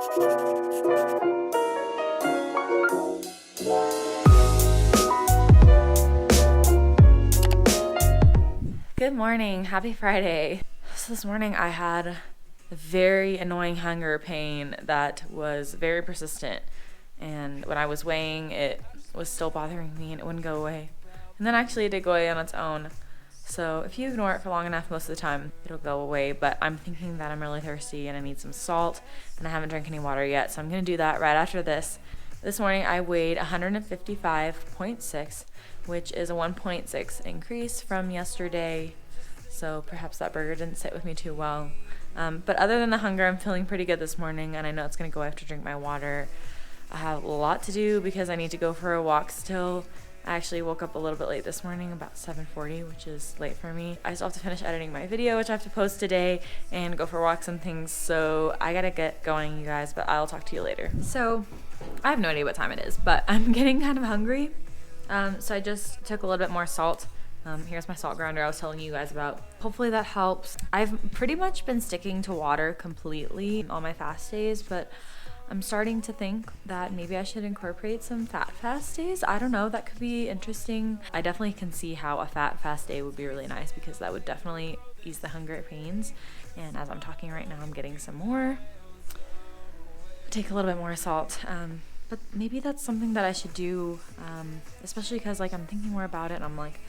Good morning, happy Friday. So this morning I had a very annoying hunger pain that was very persistent, and when I was weighing it was still bothering me and it wouldn't go away. And then actually it did go away on its own. So if you ignore it for long enough, most of the time it'll go away. But I'm thinking that I'm really thirsty and I need some salt, and I haven't drank any water yet, so I'm gonna do that right after this. This morning I weighed 155.6, which is a 1.6 increase from yesterday. So perhaps that burger didn't sit with me too well. But other than the hunger, I'm feeling pretty good this morning, and I know it's gonna go after I drink my water. I have a lot to do because I need to go for a walk still. I actually woke up a little bit late this morning, about 7:40, which is late for me. I still have to finish editing my video, which I have to post today, and go for walks and things. So I gotta get going, you guys, but I'll talk to you later. So I have no idea what time it is, but I'm getting kind of hungry. So I just took a little bit more salt. Here's my salt grinder I was telling you guys about. Hopefully that helps. I've pretty much been sticking to water completely on my fast days, but I'm starting to think that maybe I should incorporate some fat fast days. I don't know, that could be interesting. I definitely can see how a fat fast day would be really nice, because that would definitely ease the hunger pains. And as I'm talking right now, I'm getting some more. Take a little bit more salt. But maybe that's something that I should do, especially because like I'm thinking more about it and I'm like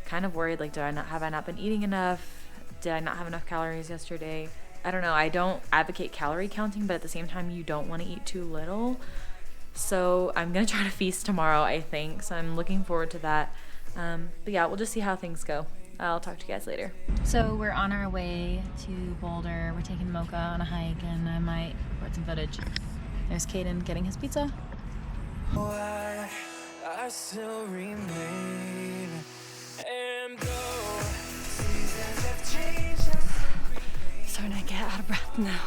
kind of worried, like have I not been eating enough? Did I not have enough calories yesterday? I don't know. I don't advocate calorie counting, but at the same time, you don't want to eat too little. So I'm going to try to feast tomorrow, I think. So I'm looking forward to that. But yeah, we'll just see how things go. I'll talk to you guys later. So we're on our way to Boulder. We're taking Mocha on a hike, and I might record some footage. There's Caden getting his pizza. I still remain, and though seasons have changed, Starting to get out of breath now.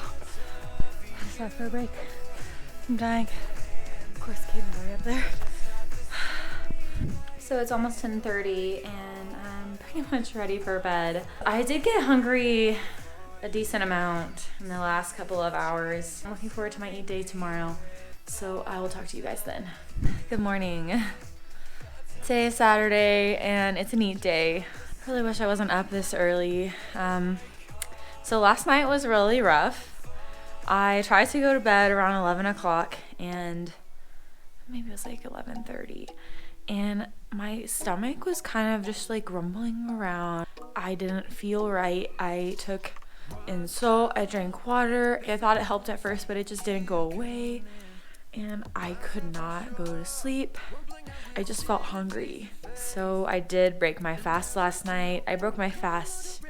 Let's start for a break. I'm dying. Of course, Caden's already up there. So it's almost 10:30 and I'm pretty much ready for bed. I did get hungry a decent amount in the last couple of hours. I'm looking forward to my eat day tomorrow, so I will talk to you guys then. Good morning. Today is Saturday and it's an eat day. I really wish I wasn't up this early. So last night was really rough. I tried to go to bed around 11 o'clock and maybe it was like 11:30, and my stomach was kind of just like rumbling around. I didn't feel right. I took insult, I drank water. I thought it helped at first, but it just didn't go away, and I could not go to sleep. I just felt hungry. So I did break my fast last night. I broke my fast.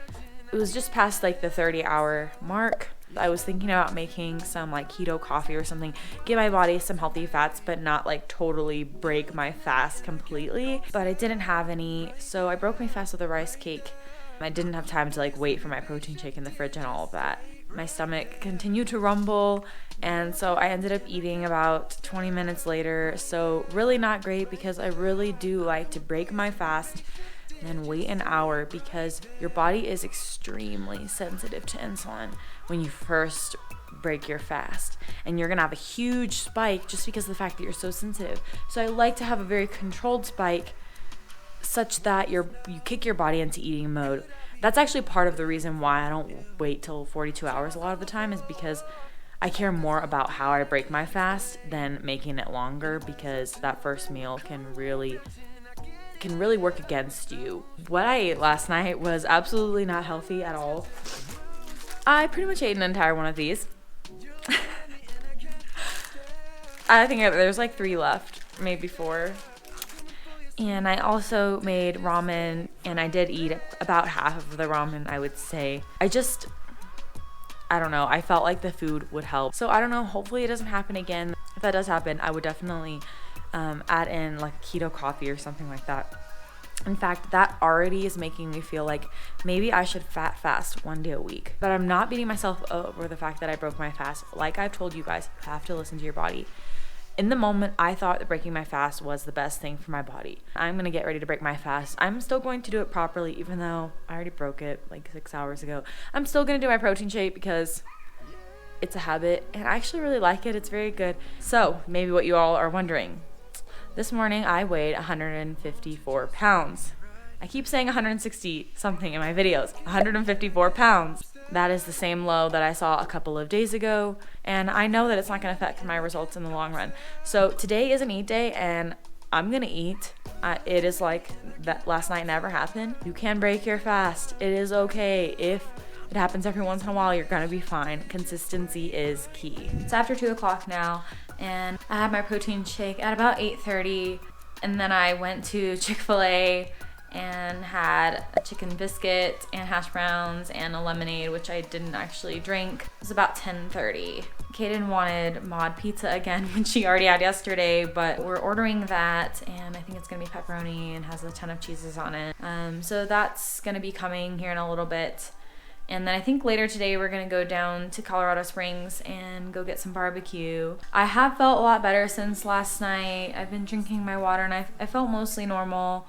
It was just past like the 30-hour mark. I was thinking about making some like keto coffee or something, give my body some healthy fats, but not like totally break my fast completely. But I didn't have any, so I broke my fast with a rice cake. I didn't have time to like wait for my protein shake in the fridge and all of that. My stomach continued to rumble, and so I ended up eating about 20 minutes later. So really not great, because I really do like to break my fast and then wait an hour, because your body is extremely sensitive to insulin when you first break your fast, and you're gonna have a huge spike just because of the fact that you're so sensitive. So I like to have a very controlled spike such that you kick your body into eating mode. That's actually part of the reason why I don't wait till 42 hours a lot of the time, is because I care more about how I break my fast than making it longer, because that first meal can really work against you. What I ate last night was absolutely not healthy at all. I pretty much ate an entire one of these. I think there's like 3 left, maybe 4. And I also made ramen, and I did eat about half of the ramen, I would say. I don't know, I felt like the food would help. So I don't know, hopefully it doesn't happen again. If that does happen, I would definitely add in like keto coffee or something like that. In fact, that already is making me feel like maybe I should fast 1 day a week. But I'm not beating myself up over the fact that I broke my fast. Like I've told you guys, you have to listen to your body. In the moment, I thought that breaking my fast was the best thing for my body. I'm going to get ready to break my fast. I'm still going to do it properly, even though I already broke it like 6 hours ago. I'm still going to do my protein shake because it's a habit, and I actually really like it. It's very good. So maybe what you all are wondering, this morning I weighed 154 pounds. I keep saying 160 something in my videos. 154 pounds. That is the same low that I saw a couple of days ago, and I know that it's not going to affect my results in the long run. So today is an eat day, and I'm going to eat. It is like that last night never happened. You can break your fast. It is okay. If it happens every once in a while, you're going to be fine. Consistency is key. It's after 2 o'clock now, and I had my protein shake at about 8:30, and then I went to Chick-fil-A and had a chicken biscuit and hash browns and a lemonade, which I didn't actually drink. It was about 10:30. Kaden wanted mod pizza again, which she already had yesterday, but we're ordering that, and I think it's gonna be pepperoni and has a ton of cheeses on it. So that's gonna be coming here in a little bit. And then I think later today we're gonna go down to Colorado Springs and go get some barbecue. I have felt a lot better since last night. I've been drinking my water, and I felt mostly normal.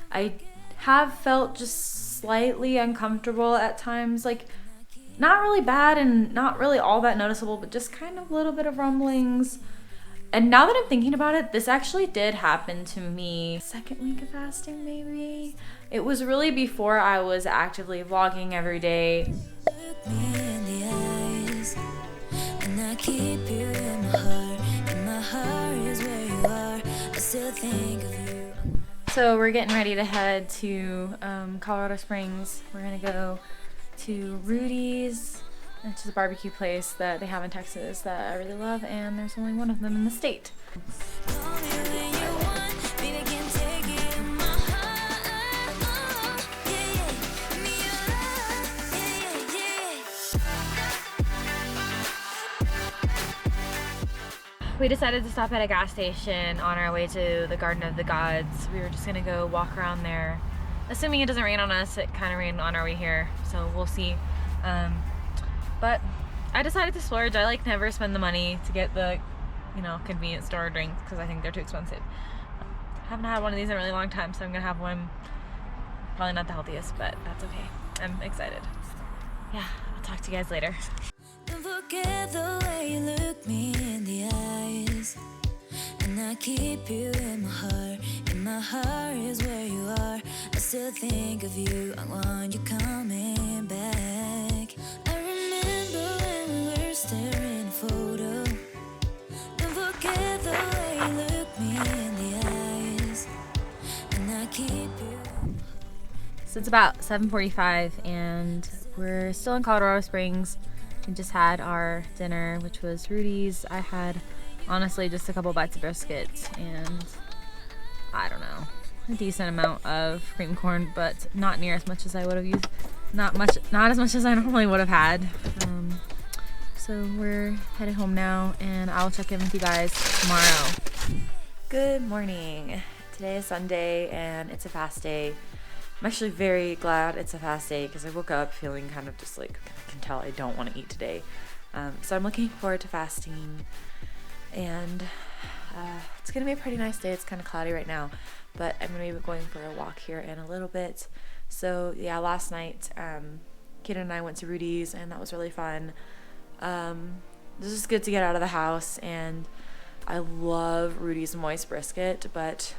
I have felt just slightly uncomfortable at times, like not really bad and not really all that noticeable, but just kind of a little bit of rumblings. And now that I'm thinking about it, this actually did happen to me second week of fasting, maybe. It was really before I was actively vlogging every day. Look me in the eyes, and I keep you in my heart, and my heart is where you are. I still think of you. So we're getting ready to head to Colorado Springs. We're gonna go to Rudy's, which is a barbecue place that they have in Texas that I really love, and there's only one of them in the state. Call me when you want, baby, I can take it in my heart. Oh, yeah, yeah. Give me your love, yeah, yeah. We decided to stop at a gas station on our way to the Garden of the Gods. We were just gonna go walk around there. Assuming it doesn't rain on us, it kind of rained on our way here, so we'll see. But I decided to splurge. I like never spend the money to get the, convenience store drinks because I think they're too expensive. I haven't had one of these in a really long time, so I'm gonna have one. Probably not the healthiest, but that's okay. I'm excited. Yeah, I'll talk to you guys later. Don't forget the way you look me in the eyes, and I keep you in my heart, and my heart is where you are. I still think of you, I want you coming back. I remember when we were staring a photo. Don't forget the way you look me in the eyes, and I keep you. So it's about 7:45 and we're still in Colorado Springs. We just had our dinner, which was Rudy's. I had honestly just a couple bites of brisket and I don't know, a decent amount of cream corn, but not near as much as I would have used. Not as much as I normally would have had. So we're headed home now, and I'll check in with you guys tomorrow. Good morning. Today is Sunday and it's a fast day. I'm actually very glad it's a fast day because I woke up feeling kind of just like, I can tell I don't want to eat today. So I'm looking forward to fasting, and it's going to be a pretty nice day. It's kind of cloudy right now, but I'm going to be going for a walk here in a little bit. So yeah, last night, Kid and I went to Rudy's, and that was really fun. This is good to get out of the house, and I love Rudy's moist brisket, but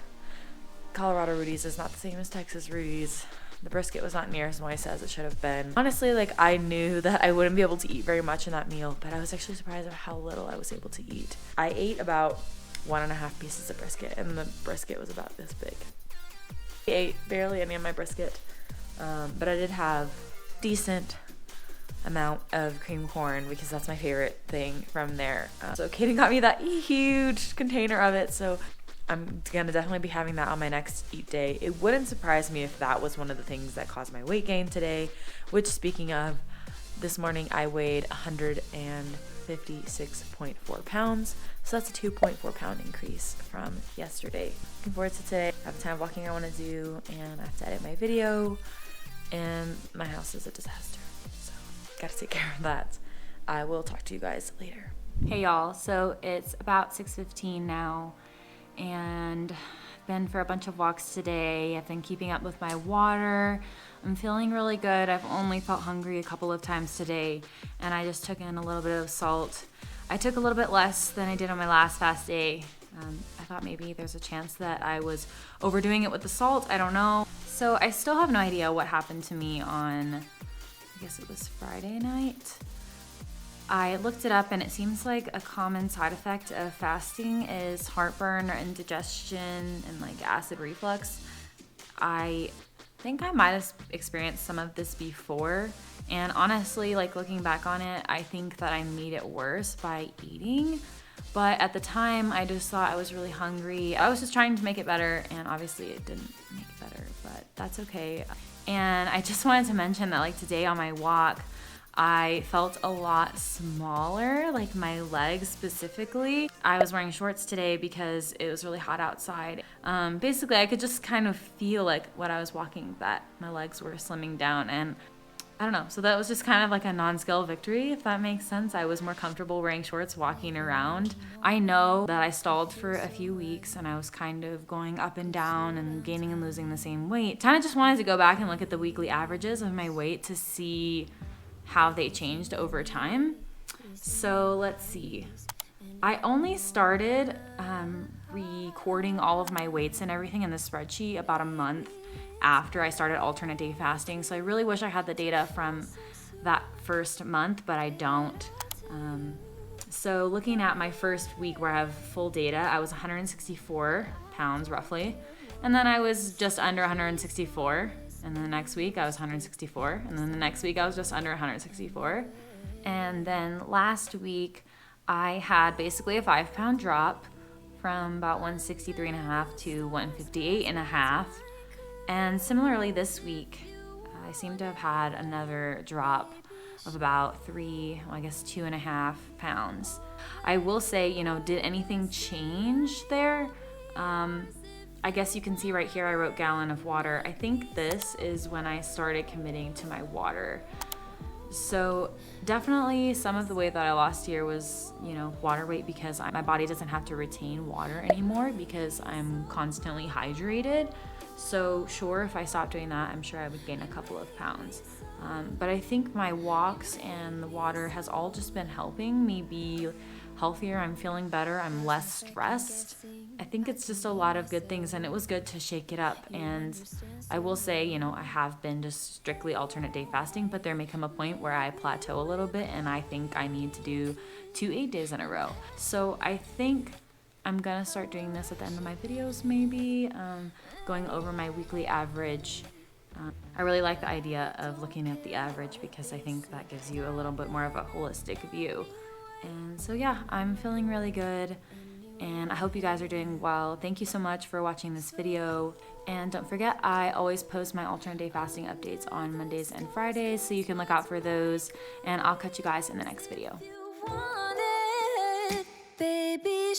Colorado Rudy's is not the same as Texas Rudy's. The brisket was not near as moist as it should have been. Honestly, like, I knew that I wouldn't be able to eat very much in that meal, but I was actually surprised at how little I was able to eat. I ate about 1.5 pieces of brisket, and the brisket was about this big. I ate barely any of my brisket, but I did have decent amount of cream corn because that's my favorite thing from there. So Kaden got me that huge container of it, so I'm gonna definitely be having that on my next eat day. It wouldn't surprise me if that was one of the things that caused my weight gain today, which, speaking of, this morning I weighed 156.4 pounds, so that's a 2.4 pound increase from yesterday. Looking forward to today. I have a ton of walking I want to do, and I have to edit my video, and my house is a disaster, so gotta take care of that. I will talk to you guys later. Hey y'all, so it's about 6:15 now, and I've been for a bunch of walks today. I've been keeping up with my water, I'm feeling really good. I've only felt hungry a couple of times today, and I just took in a little bit of salt. I took a little bit less than I did on my last fast day. I thought maybe there's a chance that I was overdoing it with the salt. I don't know. So I still have no idea what happened to me on, I guess it was Friday night. I looked it up, and it seems like a common side effect of fasting is heartburn or indigestion and like acid reflux. I think I might have experienced some of this before, and honestly, like looking back on it, I think that I made it worse by eating. But at the time, I just thought I was really hungry. I was just trying to make it better, and obviously it didn't make it better, but that's okay. And I just wanted to mention that like today on my walk, I felt a lot smaller, like my legs specifically. I was wearing shorts today because it was really hot outside. Basically, I could just kind of feel like when I was walking that my legs were slimming down, and I don't know. So that was just kind of like a non-scale victory, if that makes sense. I was more comfortable wearing shorts walking around. I know that I stalled for a few weeks and I was kind of going up and down and gaining and losing the same weight. Kind of just wanted to go back and look at the weekly averages of my weight to see how they changed over time. So let's see. I only started recording all of my weights and everything in the spreadsheet about a month after I started alternate day fasting. So I really wish I had the data from that first month, but I don't. So looking at my first week where I have full data, I was 164 pounds roughly. And then I was just under 164. And then the next week I was 164. And then the next week I was just under 164. And then last week I had basically a 5-pound drop from about 163.5 to 158.5. And similarly this week, I seem to have had another drop of about 2.5 pounds. I will say, did anything change there? I guess you can see right here I wrote gallon of water. I think this is when I started committing to my water. So definitely some of the weight that I lost here was, water weight, because my body doesn't have to retain water anymore because I'm constantly hydrated. So sure, if I stopped doing that, I'm sure I would gain a couple of pounds. But I think my walks and the water has all just been helping me be healthier. I'm feeling better. I'm less stressed. I think it's just a lot of good things, and it was good to shake it up. And I will say, I have been just strictly alternate day fasting, but there may come a point where I plateau a little bit, and I think I need to do 2 8 days in a row. So I think I'm gonna start doing this at the end of my videos, maybe going over my weekly average. I really like the idea of looking at the average because I think that gives you a little bit more of a holistic view. And so yeah, I'm feeling really good, and I hope you guys are doing well. Thank you so much for watching this video, and don't forget, I always post my alternate day fasting updates on Mondays and Fridays, so you can look out for those, and I'll catch you guys in the next video. You want it, baby,